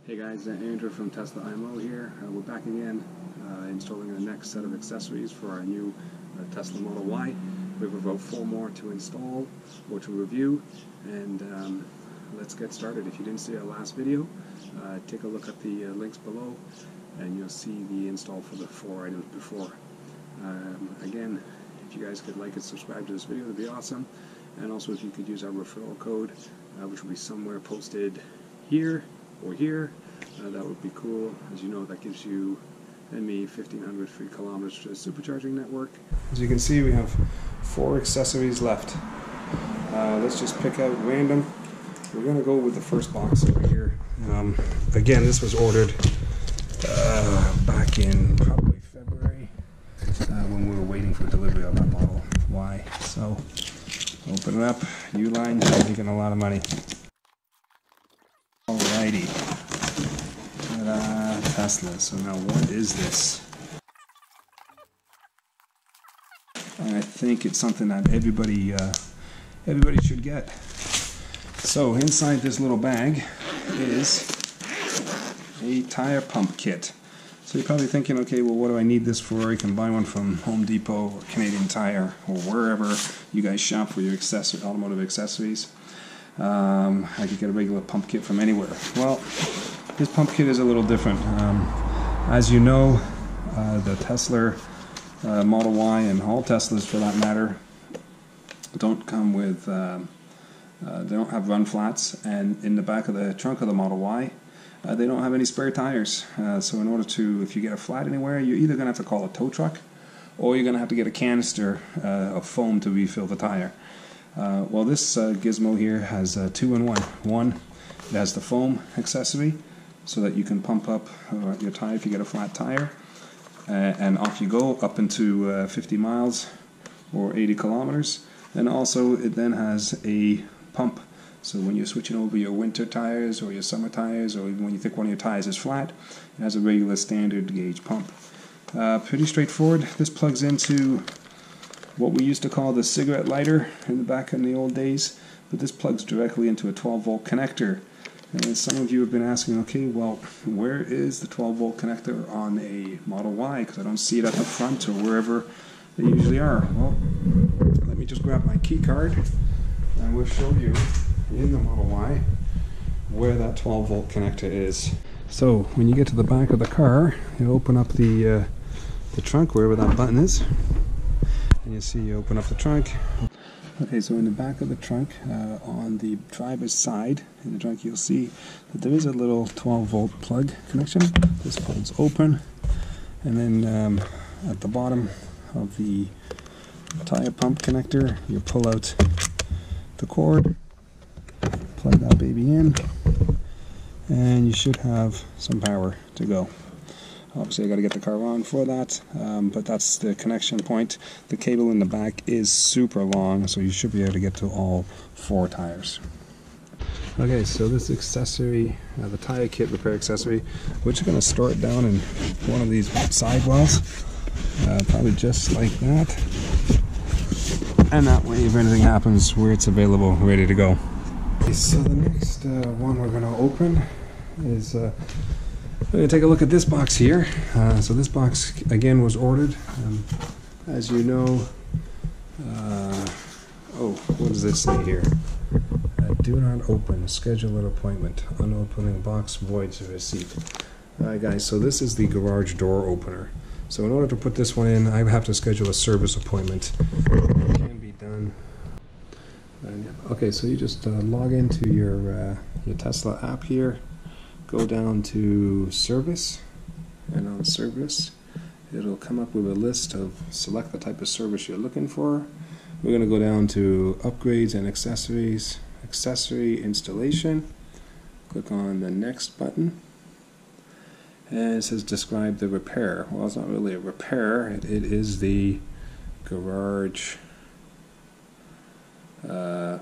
Hey guys, Andrew from Tesla IMO here. We're back again installing the next set of accessories for our new Tesla Model Y. We have about 4 more to install or to review, and let's get started. If you didn't see our last video, take a look at the links below and you'll see the install for the 4 items before. Again, if you guys could like and subscribe to this video, that'd be awesome. And also if you could use our referral code, which will be somewhere posted here or here, that would be cool. As you know, that gives you and me 1,500 free kilometers to the supercharging network. As you can see, we have 4 accessories left. Let's just pick out random. We're going to go with the first box over here. Again, this was ordered back in probably February when we were waiting for delivery of our Model Y. So, open it up. Uline, you're making a lot of money. Alrighty. Ta-da, Tesla. So now what is this? I think it's something that everybody should get. So inside this little bag is a tire pump kit. So you're probably thinking, okay, well, what do I need this for? You can buy one from Home Depot or Canadian Tire or wherever you guys shop for your automotive accessories. I could get a regular pump kit from anywhere. Well, this pump kit is a little different. As you know, the Tesla Model Y and all Teslas for that matter don't come with, they don't have run flats, and in the back of the trunk of the Model Y, they don't have any spare tires. So in order to, if you get a flat anywhere, you're either going to have to call a tow truck or you're going to have to get a canister of foam to refill the tire. Well, this gizmo here has 2 in 1. One, it has the foam accessory so that you can pump up your tire if you get a flat tire, and off you go up into 50 miles or 80 kilometers. And also it then has a pump, so when you're switching over your winter tires or your summer tires, or even when you think one of your tires is flat, it has a regular standard gauge pump. Pretty straightforward. This plugs into what we used to call the cigarette lighter in the back in the old days, but this plugs directly into a 12-volt connector. And some of you have been asking, okay, well, where is the 12-volt connector on a Model Y? Because I don't see it at the front or wherever they usually are. Well, let me just grab my key card and we'll show you in the Model Y where that 12-volt connector is. So when you get to the back of the car, you open up the trunk wherever that button is. And you see, you open up the trunk. Okay, so in the back of the trunk, on the driver's side in the trunk, you'll see that there is a little 12-volt plug connection. This folds open, and then at the bottom of the tire pump connector, you pull out the cord, plug that baby in, and you should have some power to go. Obviously I got to get the car on for that, but that's the connection point. The cable in the back is super long, so you should be able to get to all 4 tires. Okay, so this accessory, the tire kit repair accessory, we're just going to store it down in one of these side wells, probably just like that. And that way, if anything happens, where it's available, ready to go. Okay, so the next one we're going to open is we're going to take a look at this box here. So this box, again, was ordered. As you know, oh, what does it say here? Do not open, schedule an appointment. Unopening box voids a receipt. Alright guys, so this is the garage door opener. So in order to put this one in, I have to schedule a service appointment. It can be done. Okay, so you just log into your Tesla app here. Go down to service, and on service it'll come up with a list of select the type of service you're looking for. We're going to go down to upgrades and accessories, accessory installation. Click on the next button, and it says describe the repair. Well, it's not really a repair, it is the garage HomeLink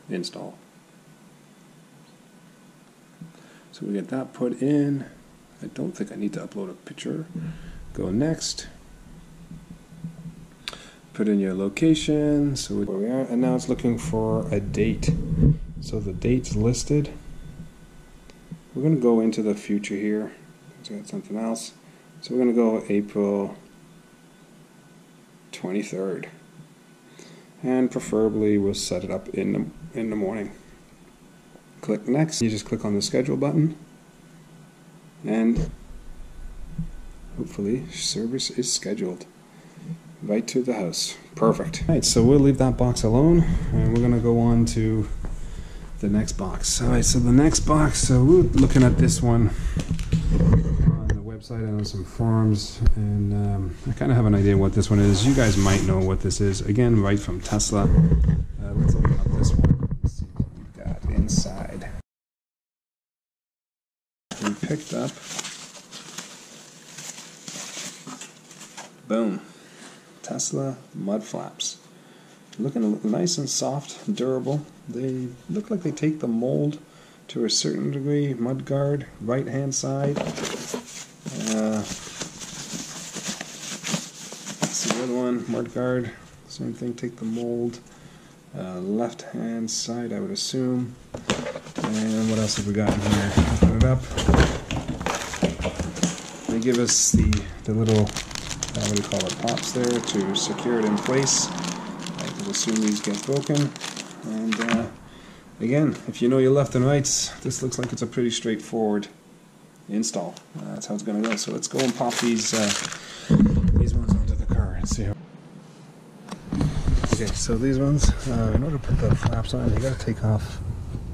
install. So we get that put in. I don't think I need to upload a picture. Go next. Put in your location. So where we are, and now it's looking for a date. So the date's listed. we're going to go into the future here. Let's get something else. So we're going to go April 23rd. And preferably we'll set it up in the morning. Click next. You just click on the schedule button. And hopefully service is scheduled. Right to the house. Perfect. Alright, so we'll leave that box alone and we're going to go on to the next box. Alright, so the next box, so we're looking at this one on the website and on some forums, and I kind of have an idea what this one is. You guys might know what this is. Again, right from Tesla. Let's open up this one and see what we've got inside. We picked up, boom, Tesla mud flaps. Looking nice and soft, durable. They look like they take the mold to a certain degree. Mud guard, right hand side. That's the other one, mud guard. Same thing, take the mold. Left hand side, I would assume. And what else have we got in here? Open it up. They give us the little, what do you call it, pops there to secure it in place. I can assume these get broken. And again, if you know your left and rights, this looks like it's a pretty straightforward install. That's how it's going to go. So let's go and pop these ones onto the car and see how. Okay, so these ones, in order to put the flaps on, you got to take off.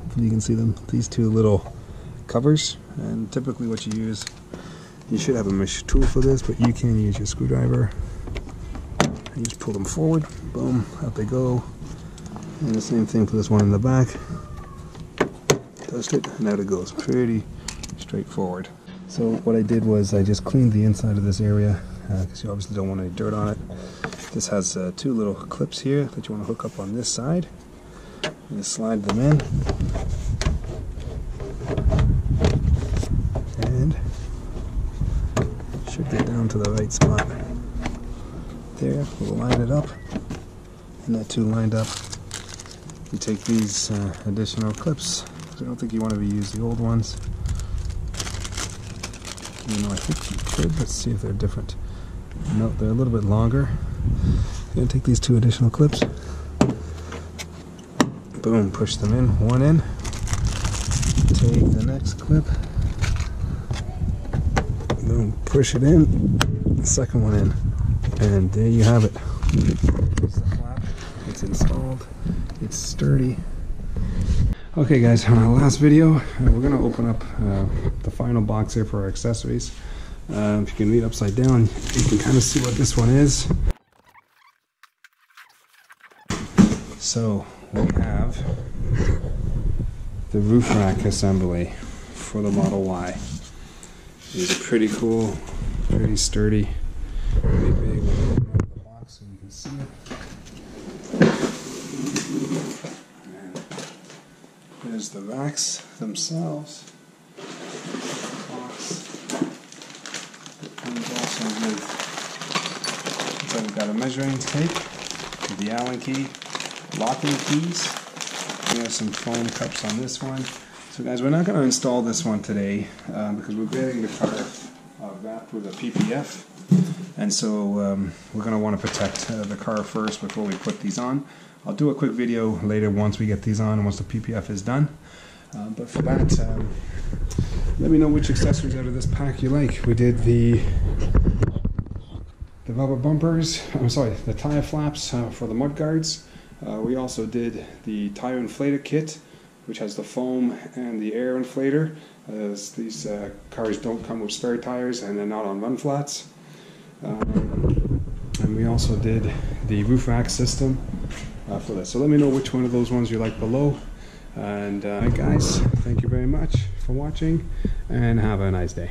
Hopefully you can see them. These two little covers, and typically what you use, you should have a mesh tool for this, but you can use your screwdriver. And you just pull them forward. Boom, out they go. And the same thing for this one in the back. Touched it, and out it goes. Pretty straightforward. So what I did was I just cleaned the inside of this area because you obviously don't want any dirt on it. This has two little clips here that you want to hook up on this side. And just slide them in. And should get down to the right spot. There, we'll line it up. And that two lined up. You take these additional clips. I don't think you want to reuse the old ones. You know, I think you could. Let's see if they're different. No, they're a little bit longer. You're going to take these two additional clips. Boom, push them in. One in. Take the next clip. Boom, push it in. The second one in. And there you have it. Here's the flap. It's installed. It's sturdy. Okay guys, on our last video, we're going to open up the final box here for our accessories. If you can read upside down, you can kind of see what this one is. So we have the roof rack assembly for the Model Y. These are pretty cool, pretty sturdy, pretty big. We'll open up the box so you can see it. There's the racks themselves. Box. It comes also with, so we've got a measuring tape, the Allen key, locking keys. We have some foam cups on this one. So guys, we're not going to install this one today because we're getting the car wrapped with a PPF. And so we're going to want to protect the car first before we put these on. I'll do a quick video later once we get these on and once the PPF is done. But for that, let me know which accessories out of this pack you like. We did the rubber bumpers, the tire flaps for the mud guards. We also did the tire inflator kit, which has the foam and the air inflator, as these cars don't come with spare tires and they're not on run flats. And we also did the roof rack system for this. So let me know which one of those ones you like below. And guys, thank you very much for watching and have a nice day.